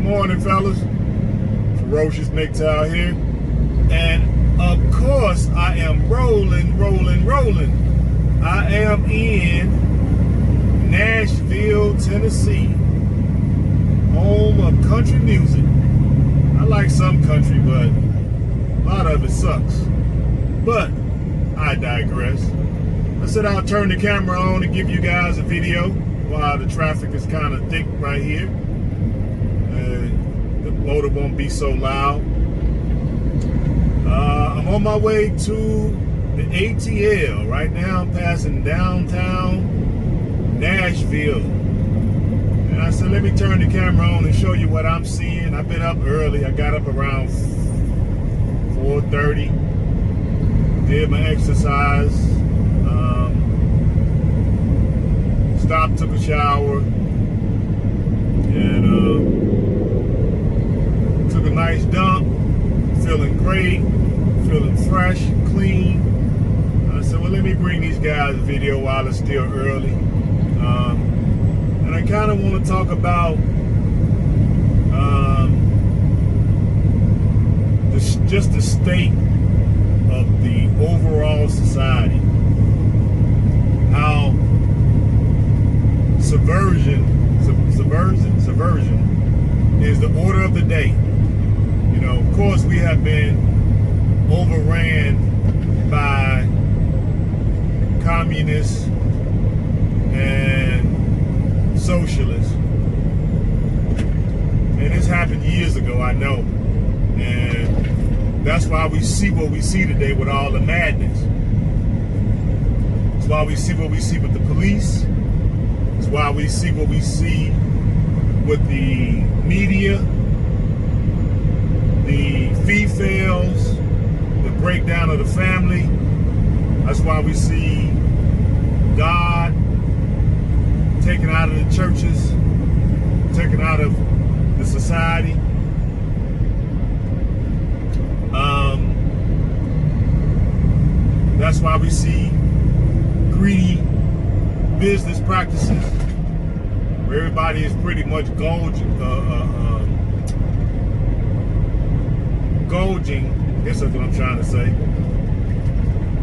morning, fellas. Ferocious MGTOW here. And of course, I am rolling. I am in Nashville, Tennessee, home of country music. I like some country, but a lot of it sucks. But I digress. I said I'll turn the camera on and give you guys a video while the traffic is kind of thick right here. The motor won't be so loud. I'm on my way to the ATL. Right now I'm passing downtown Nashville. And I said, let me turn the camera on and show you what I'm seeing. I've been up early. I got up around 4:30. Did my exercise. Stopped, took a shower. And took a nice dump. Feeling great. Feeling fresh, clean. I said, well, let me bring these guys a video while it's still early. And I kind of want to talk about just the state of the overall society. How subversion is the order of the day. You know, of course, we have been overran by communists and socialists. And this happened years ago, I know. And that's why we see what we see today with all the madness. That's why we see what we see with the police. That's why we see what we see with the media, the females, the breakdown of the family. That's why we see God taken out of the churches, taken out of the society. That's why we see greedy business practices where everybody is pretty much gouging. I guess that's what I'm trying to say.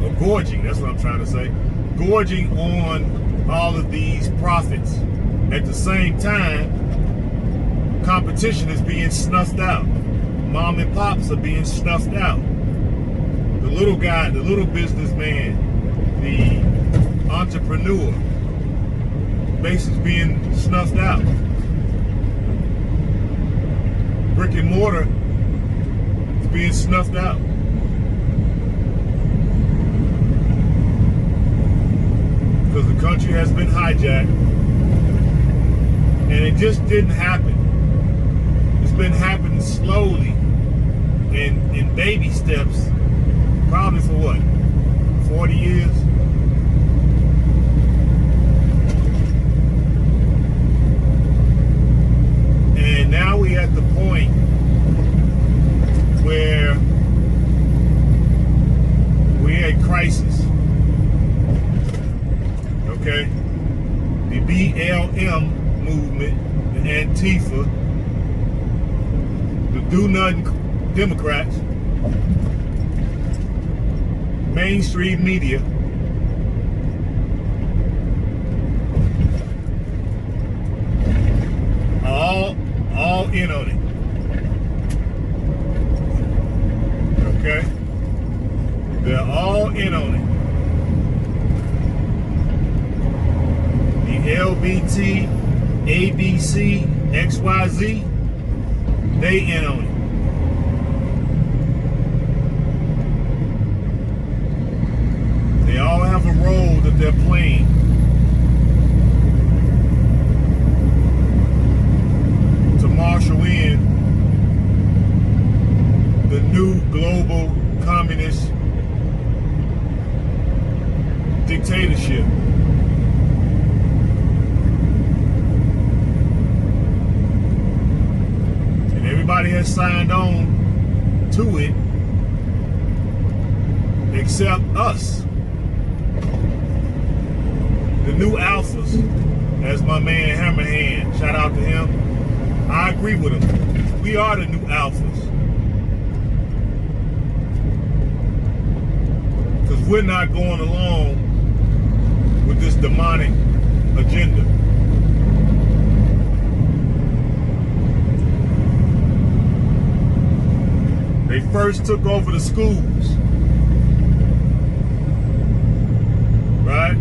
Or gorging, that's what I'm trying to say. Gorging on all of these profits. At the same time, competition is being snuffed out. Mom and pops are being snuffed out. The little guy, the little businessman, the entrepreneur, basically being snuffed out. Brick and mortar is being snuffed out. Because the country has been hijacked. And it just didn't happen. It's been happening slowly in baby steps, probably for what, 40 years? And now we're at the point where we're at crisis. Okay? The BLM movement, the Antifa, the do-nothing Democrats, mainstream media, all in on it. Okay? They're all in on it. The LBT, ABC, XYZ, they in on it. They all have a role that they're playing. To marshal in the new global communist dictatorship. And everybody has signed on to it except us. The new alphas, as my man Hammerhand, shout out to him. I agree with him. we are the new alphas. Because we're not going along with this demonic agenda. They first took over the schools, right?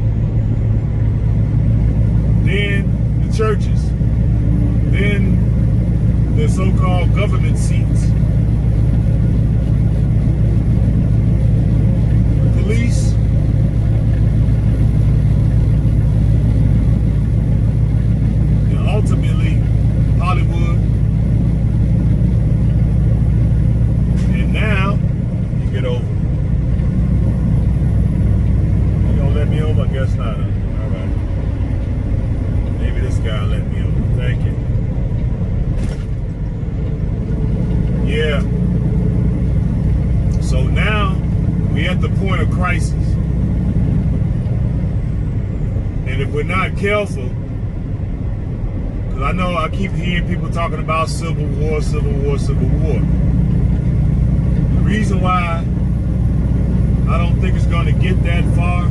Then the churches, then the so-called government seats, the police, and ultimately Hollywood. And now you get over. You gonna let me over? I guess not. All right. Maybe this guy let me over. Thank you. Yeah. So now we're at the point of crisis. And if we're not careful, because I know I keep hearing people talking about civil war, civil war, civil war. The reason why I don't think it's going to get that far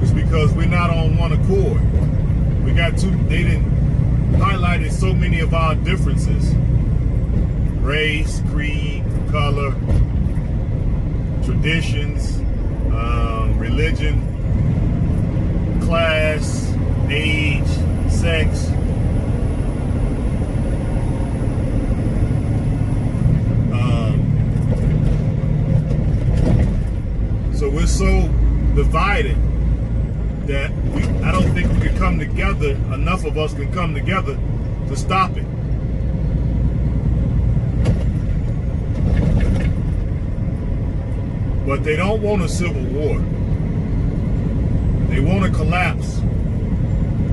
is because we're not on one accord. We got two, they didn't highlighted so many of our differences: race, creed, color, traditions, religion, class, age, sex. So we're so divided that I don't think we can come together, enough of us can come together to stop it. But they don't want a civil war. They want a collapse,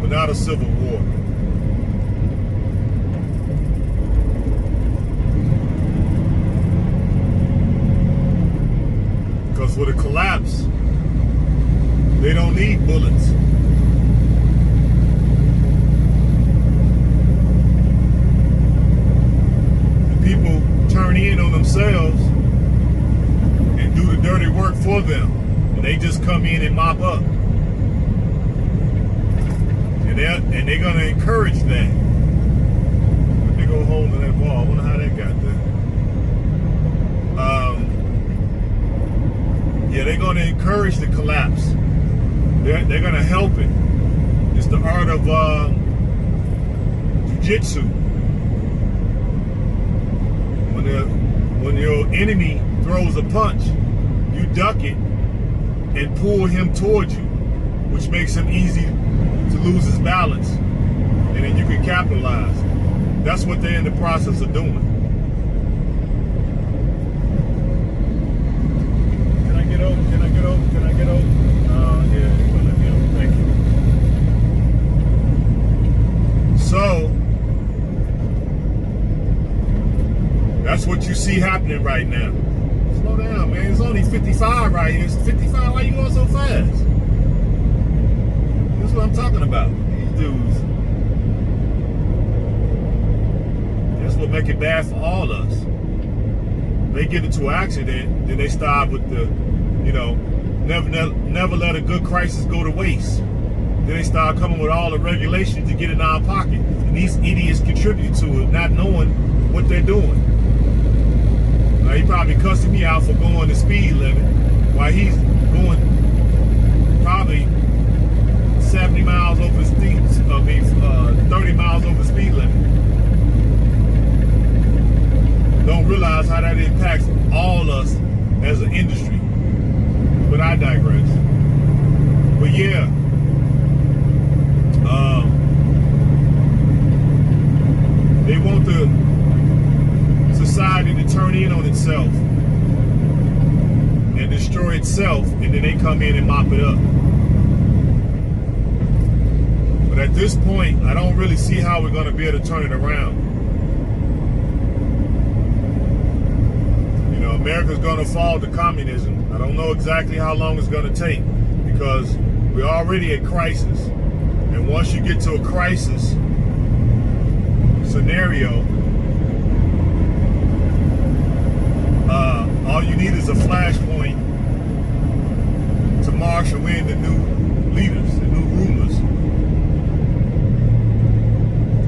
but not a civil war. Because with a collapse, they don't need bullets. The people turn in on themselves and do the dirty work for them. And they just come in and mop up. And they're going to encourage that. What big old hole in that wall. I wonder how that got there. Yeah, they're going to encourage the collapse. They're going to help it. It's the art of jiu-jitsu. When your enemy throws a punch, you duck it and pull him towards you, which makes him easy to lose his balance, and then you can capitalize. That's what they're in the process of doing. Can I get over? Can I get over? Can I get over? Yeah, you're gonna let me over. Thank you. So that's what you see happening right now. Slow down, man. It's only 55 right here. It's 55. Why you going so fast? That's what I'm talking about. These dudes. That's what make it bad for all of us. They get into an accident, then they start with the, never let a good crisis go to waste. Then they start coming with all the regulations to get in our pocket. And these idiots contribute to it, not knowing what they're doing. Now, he probably cussing me out for going the speed limit while he's going probably 70 miles over the speed, 30 miles over the speed limit. Don't realize how that impacts all us as an industry. But I digress. But yeah, they want the society to turn in on itself and destroy itself, and then they come in and mop it up. But at this point, I don't really see how we're going to be able to turn it around. America's going to fall to communism. I don't know exactly how long it's going to take, because we're already at crisis. And once you get to a crisis, scenario, all you need is a flashpoint to marshal in the new leaders, the new rulers.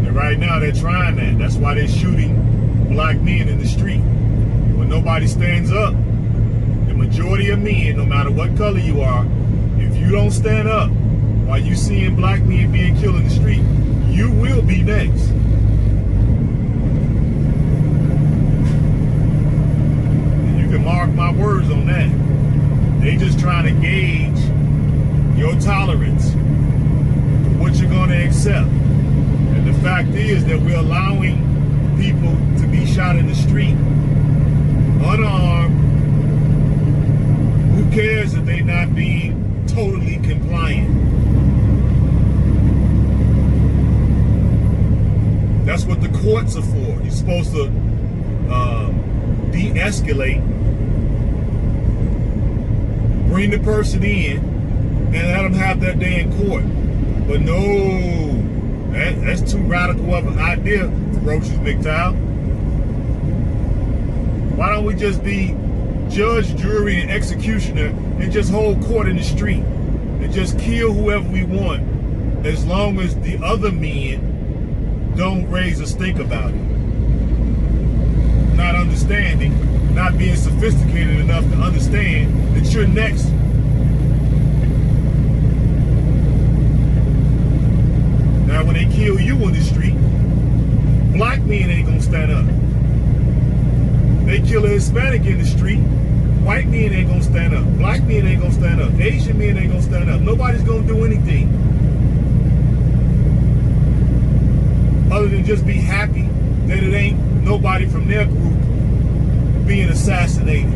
And right now they're trying that. That's why they're shooting black men in the street. When nobody stands up, the majority of men, no matter what color you are, if you don't stand up while you seeing black men being killed in the street, you will be next. Mark my words on that. They just trying to gauge your tolerance for what you're going to accept. And the fact is that we're allowing people to be shot in the street, unarmed. Who cares if they're not being totally compliant? That's what the courts are for. You're supposed to de-escalate, bring the person in, and let them have that day in court. But no, that's too radical of an idea, Ferocious McTowell. Why don't we just be judge, jury, and executioner and just hold court in the street and just kill whoever we want, as long as the other men don't raise a stink about it? Not understanding, not being sophisticated enough to understand that you're next. Now when they kill you on the street, black men ain't gonna stand up. They kill a Hispanic in the street, white men ain't gonna stand up. Black men ain't gonna stand up. Asian men ain't gonna stand up. Nobody's gonna do anything other than just be happy that it ain't nobody from their group being assassinated.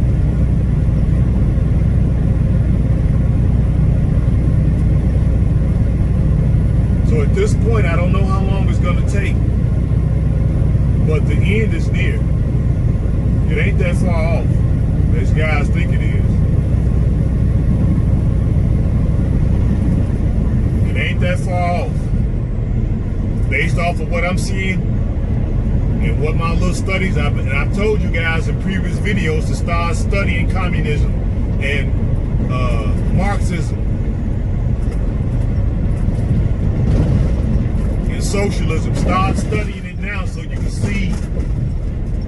So at this point, I don't know how long it's going to take, but the end is near. It ain't that far off as guys think it is. It ain't that far off. Based off of what I'm seeing and what my little studies, I've told you guys in previous videos to start studying communism and Marxism and socialism. Start studying it now so you can see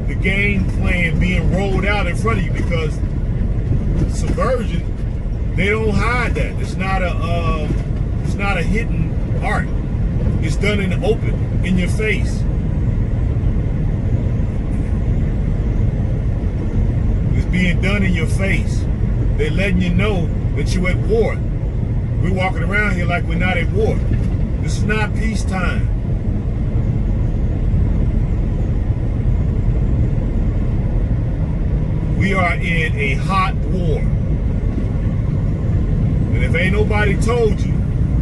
the game plan being rolled out in front of you, because Subversion, they don't hide that. It's not a hidden art. It's done in the open, in your face. It's being done in your face. They're letting you know that you're at war. We're walking around here like we're not at war. This is not peacetime. We are in a hot war. And if ain't nobody told you,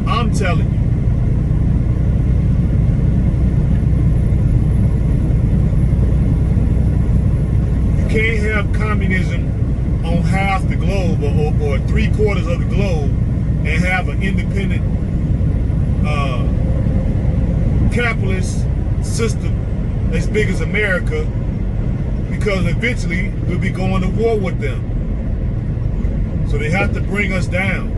I'm telling you. You can't have communism on half the globe or 3/4 of the globe and have an independent capitalist system as big as America, because eventually we'll be going to war with them. So they have to bring us down.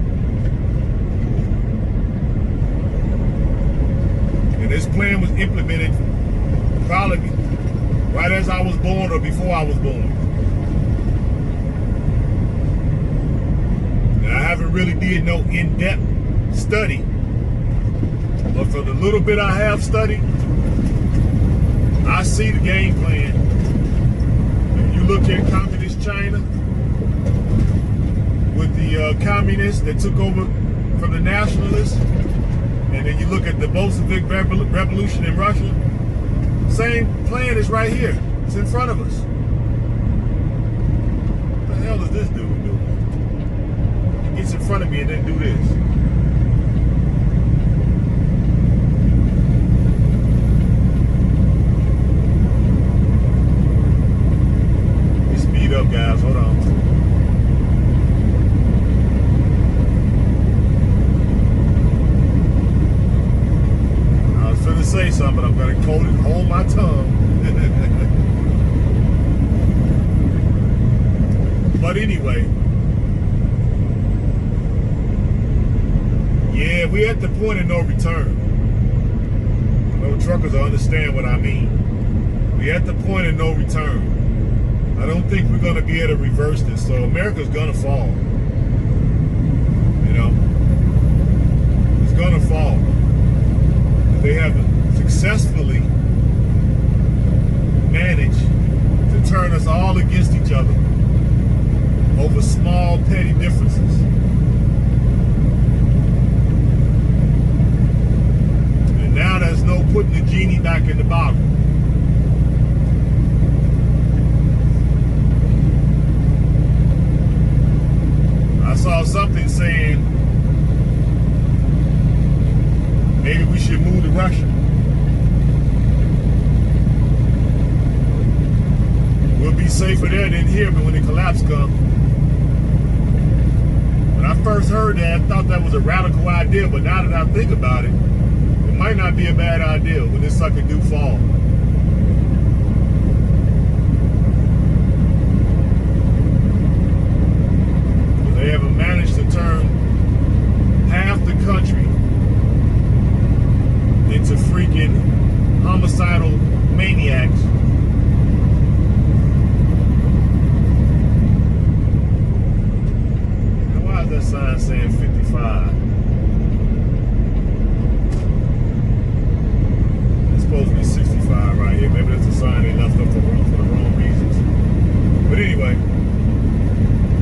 And this plan was implemented probably right as I was born or before I was born. Now, I haven't really did no in-depth study, but for the little bit I have studied, I see the game plan. If you look at communist China with the communists that took over from the nationalists, and then you look at the Bolshevik revolution in Russia, same plan is right here. It's in front of us. What the hell is this dude doing? He gets in front of me and then do this. Let me speed up, guys. Hold on. I was going to say something, but I'm going to hold my tongue. But anyway, yeah, we're at the point of no return. I know truckers will understand what I mean. We're at the point of no return. I don't think we're going to be able to reverse this. So America's going to fall. You know, it's going to fall. They have successfully managed to turn us all against each other over small, petty differences. And now there's no putting the genie back in the bottle. I saw something saying maybe we should move to Russia. We'll be safer there than here, but when the collapse comes. When I first heard that, I thought that was a radical idea, but now that I think about it, it might not be a bad idea when this sucker do fall. They haven't managed to turn half the country into freaking homicidal maniacs. Now why is that sign saying 55? It's supposed to be 65 right here. Maybe that's a sign they left up for the wrong reasons. But anyway,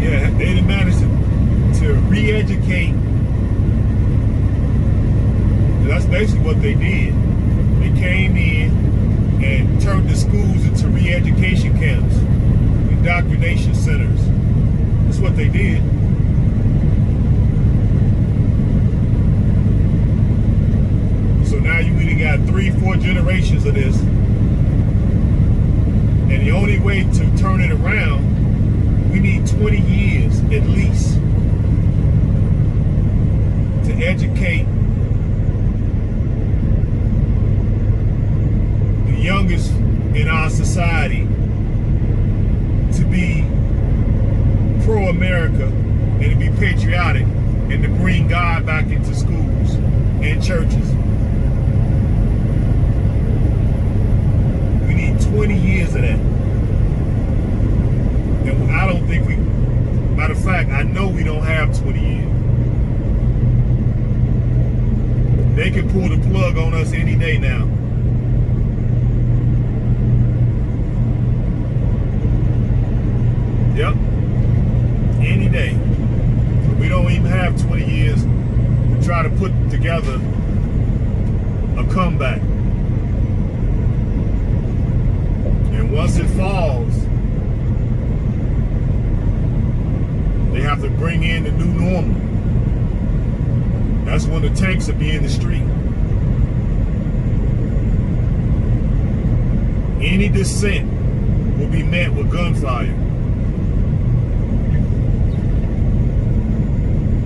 yeah, they managed to re-educate. That's basically what they did. They came in and turned the schools into re-education camps, indoctrination centers. That's what they did. So now you either got 3-4 generations of this, and the only way to turn it around, we need 20 years at least to educate the youngest in our society to be pro-America and to be patriotic and to bring God back into schools and churches. We need 20 years of that. And I don't think we, matter of fact, I know we don't have 20 years. They can pull the plug on us any day now. Yep, any day. But we don't even have 20 years to try to put together a comeback. And once it falls, they have to bring in the new normal. That's when the tanks will be in the street. Any dissent will be met with gunfire.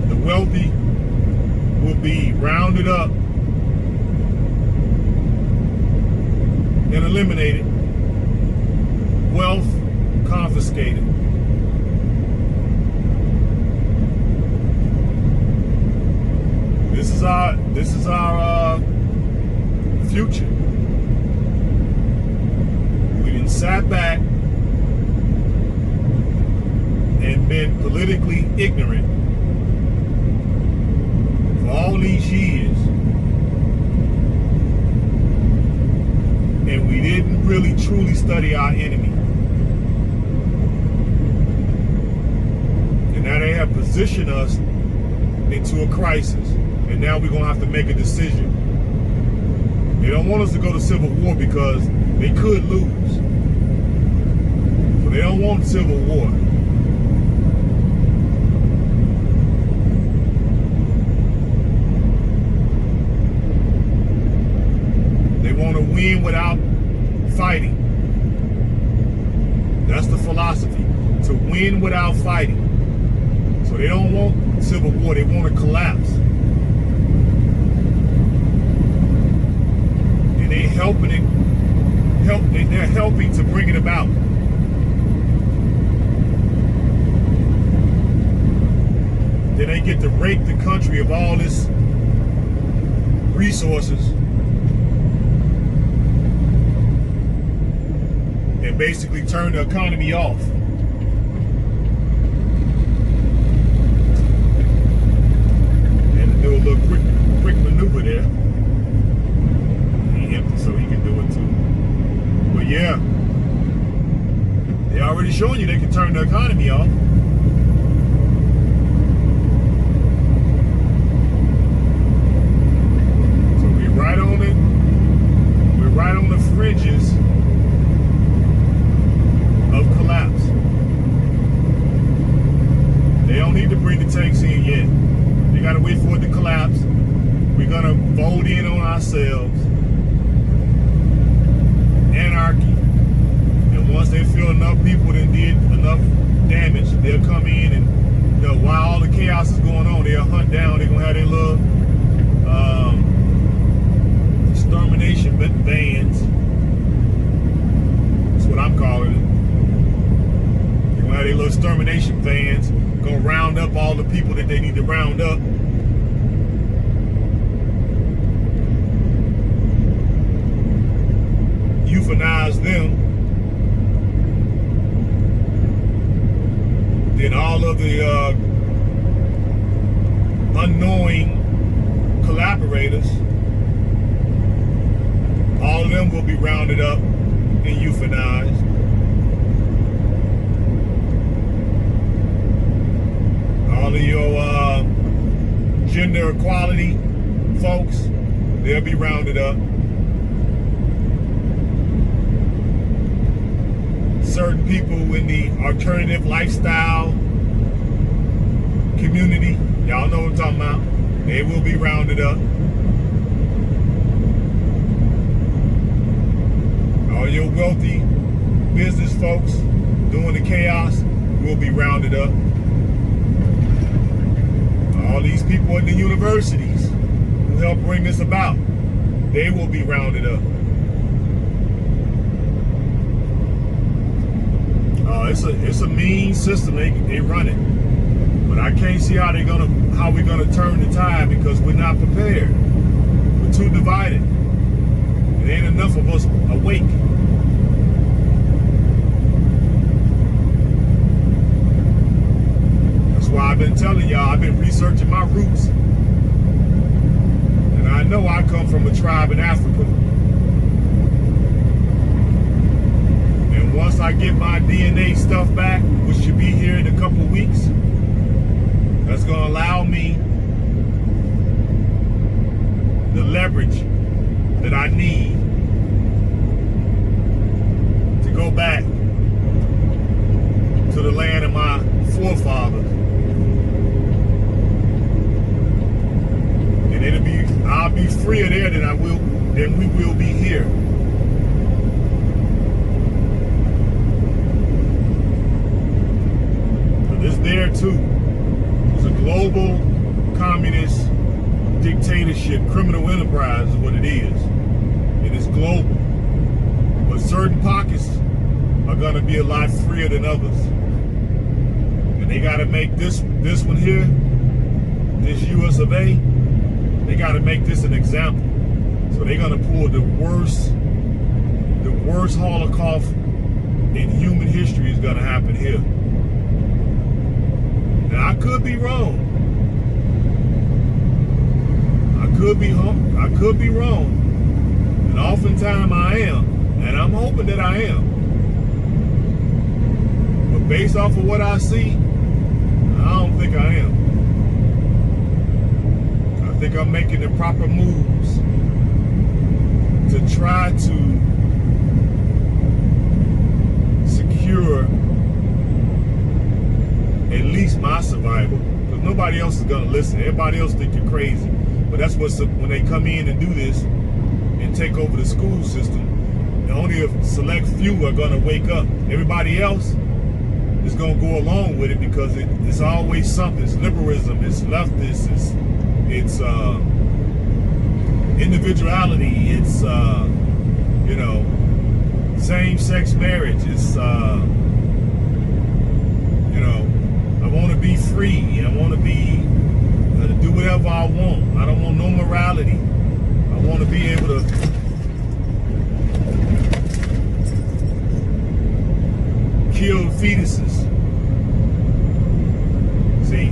The wealthy will be rounded up and eliminated. Wealth confiscated. This is our future. We done sat back and been politically ignorant for all these years, and we didn't really truly study our enemy. And now they have positioned us into a crisis. And now we're going to have to make a decision. They don't want us to go to civil war because they could lose. So they don't want civil war. They want to win without fighting. That's the philosophy. To win without fighting. So they don't want civil war. They want to collapse. They're helping to bring it about. then they get to rape the country of all its resources and basically turn the economy off. And to do a little quick maneuver there. He empty so he can do it too. But yeah, they already showing you they can turn the economy off. So we're right on it. We're right on the fringes of collapse. They don't need to bring the tanks in yet. They gotta wait for it to collapse. We're gonna fold in on ourselves. Anarchy. And once they feel enough people that did enough damage, they'll come in and, you know, while all the chaos is going on, they'll hunt down. They're gonna have their little extermination vans. That's what I'm calling it. They're gonna have their little extermination vans. Gonna round up all the people that they need to round up. Euthanize them. Then all of the unknowing collaborators, all of them will be rounded up and euthanized. All of your gender equality folks, they'll be rounded up. Certain people in the alternative lifestyle community, y'all know what I'm talking about, they will be rounded up. All your wealthy business folks doing the chaos will be rounded up. All these people at the universities who helped bring this about, they will be rounded up. It's a mean system they run it, but I can't see how we're gonna turn the tide because we're not prepared. We're too divided. There ain't enough of us awake. That's why I've been telling y'all, I've been researching my roots, and I know I come from a tribe in Africa. Once I get my DNA stuff back, which should be here in a couple of weeks, that's going to allow me the leverage that I need to go back to the land of my forefathers. And I'll be freer there than we will be here. There too is a global communist dictatorship, criminal enterprise is what it is. It is global. But certain pockets are going to be a lot freer than others. And they got to make this one here, this US of A, they got to make this an example. So they're going to pull the worst Holocaust in human history is going to happen here. Now, I could be wrong. I could be wrong. And oftentimes I am. And I'm hoping that I am. But based off of what I see, I don't think I am. I think I'm making the proper moves to try to secure at least my survival, because nobody else is gonna listen. Everybody else think you're crazy, but that's what's when they come in and do this and take over the school system. And only a select few are gonna wake up. Everybody else is gonna go along with it because it's always something. It's liberalism. It's leftist. It's individuality. It's same-sex marriage. It's I've want to be free. I want to be to do whatever I want. I don't want no morality. I want to be able to kill fetuses. See,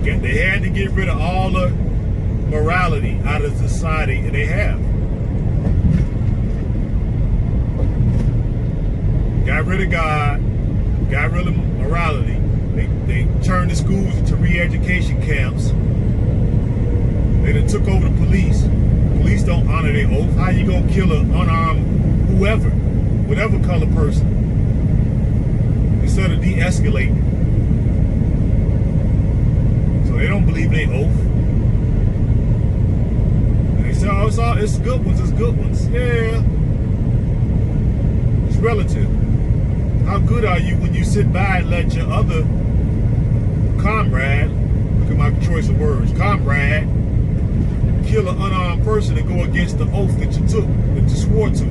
they had to get rid of all the morality out of society, and they have. Got rid of God, got rid of morality. They turned the schools into re-education camps. They done took over the police. Police don't honor their oath. How you gonna kill an unarmed whoever, whatever color person, instead of de-escalating? So they don't believe their oath. And they say, oh, it's good ones, it's good ones. Yeah, it's relative. How good are you when you sit by and let your other comrade, look at my choice of words, comrade, kill an unarmed person and go against the oath that you took, that you swore to?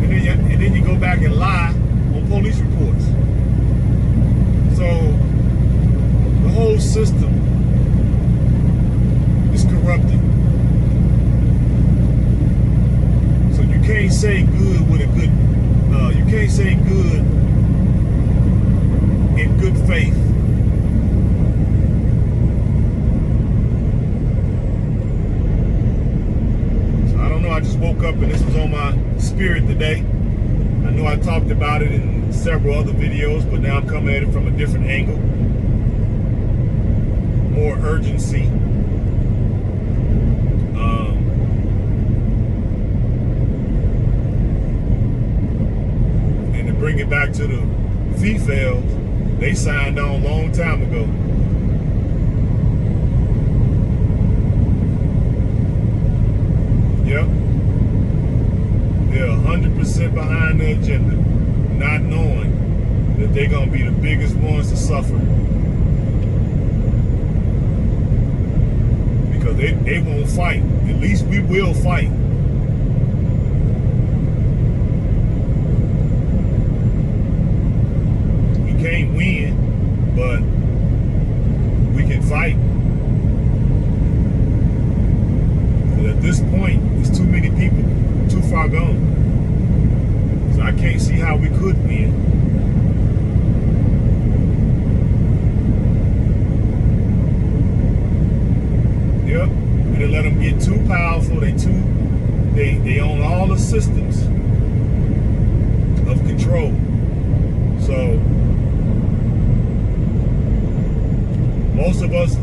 And then you go back and lie on police reports. So the whole system is corrupted. So you can't say good with a good, you can't say good in good faith. So I don't know, I just woke up and this was on my spirit today. I know I talked about it in several other videos, but now I'm coming at it from a different angle. More urgency. And to bring it back to the females, they signed on a long time ago. Yep. They're 100% behind the agenda, not knowing that they're going to be the biggest ones to suffer. Because they won't fight. At least we will fight. We can't win, but we can fight. But at this point, there's too many people too far gone. So I can't see how we could win. Yep, we didn't let them get too powerful. They own all the systems of control. So most of us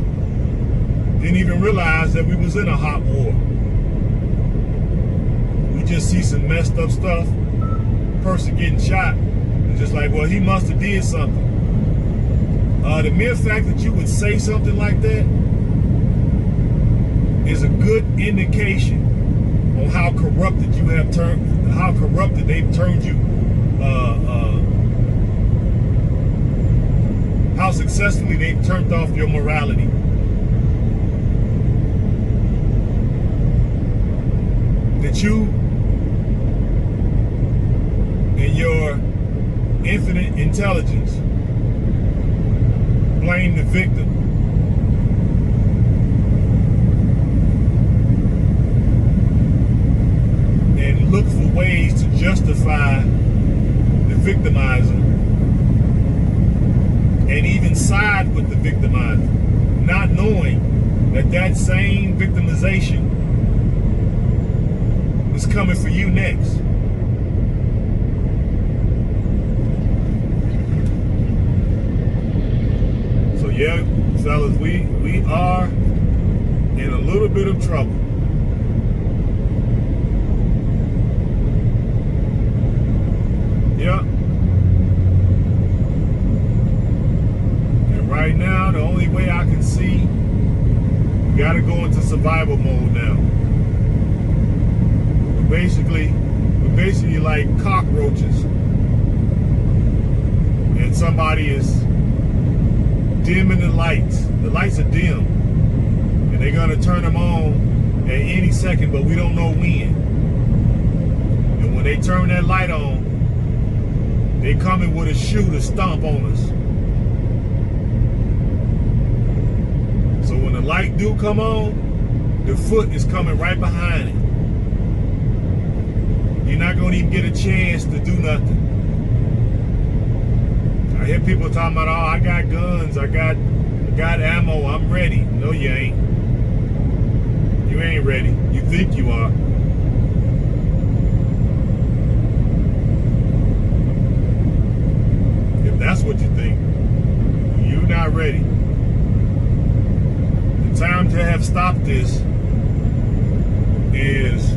didn't even realize that we was in a hot war. Just see some messed up stuff, person getting shot, and just like, well, he must have did something. The mere fact that you would say something like that is a good indication on how corrupted you have turned, how corrupted they've turned you, how successfully they've turned off your morality. That you in your infinite intelligence blame the victim. And look for ways to justify the victimizer and even side with the victimizer, not knowing that that same victimization is coming for you next. So yeah, fellas, we are in a little bit of trouble. Yeah. And right now, the only way I can see, we gotta go into survival mode now. We're basically like cockroaches, and somebody is dimming the lights. The lights are dim, and they're gonna turn them on at any second, but we don't know when. And when they turn that light on, They coming with a shoe to stomp on us. So when the light do come on, the foot is coming right behind it. You're not gonna even get a chance to do nothing. I hear people talking about, oh, I got guns, I got ammo, I'm ready. No, you ain't. You ain't ready. You think you are. If that's what you think, you're not ready. The time to have stopped this is,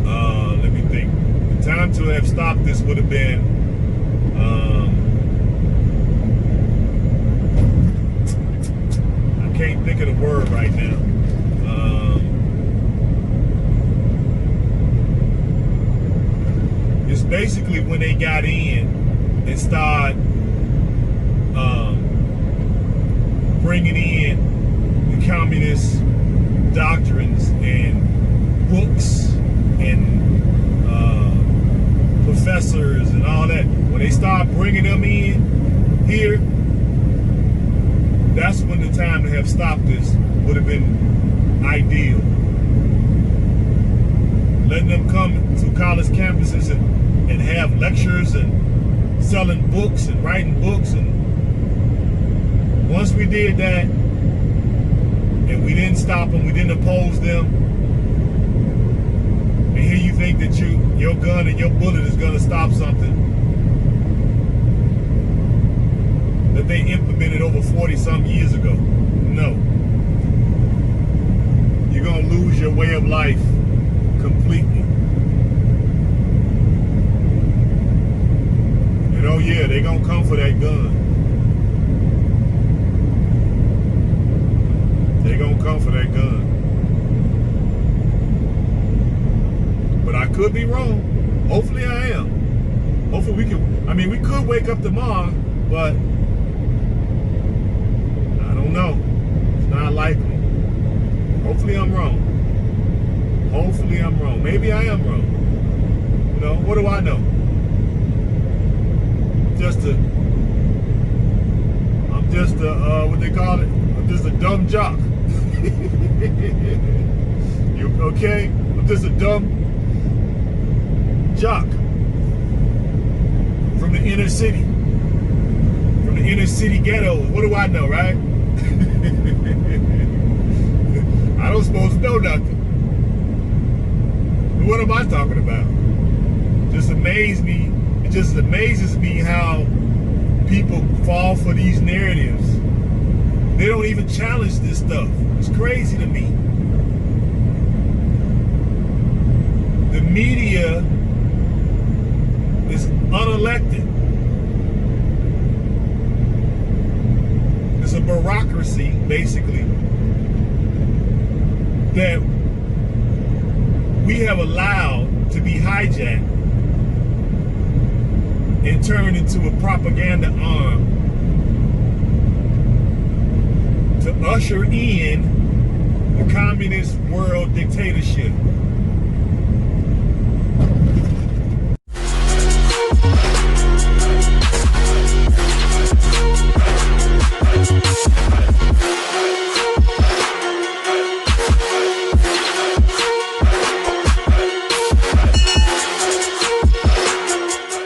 let me think. The time to have stopped this would have been, I can't think of the word right now. It's basically when they got in and start bringing in the communist doctrines and books and professors and all that. When they start bringing them in here, that's when the time to have stopped this would have been ideal. Letting them come to college campuses and have lectures and selling books and writing books. And once we did that, and we didn't stop them, we didn't oppose them, and here you think that your gun and your bullet is going to stop something that they implemented over 40-some years ago. No. You're going to lose your way of life completely. And oh yeah, they're going to come for that gun. They're going to come for that gun. But I could be wrong. Hopefully I am. Hopefully we could wake up tomorrow, but I don't know. It's not likely. Hopefully I'm wrong. Hopefully I'm wrong. Maybe I am wrong. You know, what do I know? I'm just a what they call it? I'm just a dumb jock. You okay? I'm just a dumb jock from the inner city. From the inner city ghettos. What do I know, right? I don't supposed to know nothing. What am I talking about? It just amazes me how people fall for these narratives. They don't even challenge this stuff. It's crazy to me. The media is unelected. It's a bureaucracy, basically, that we have allowed to be hijacked and turned into a propaganda arm to usher in the communist world dictatorship.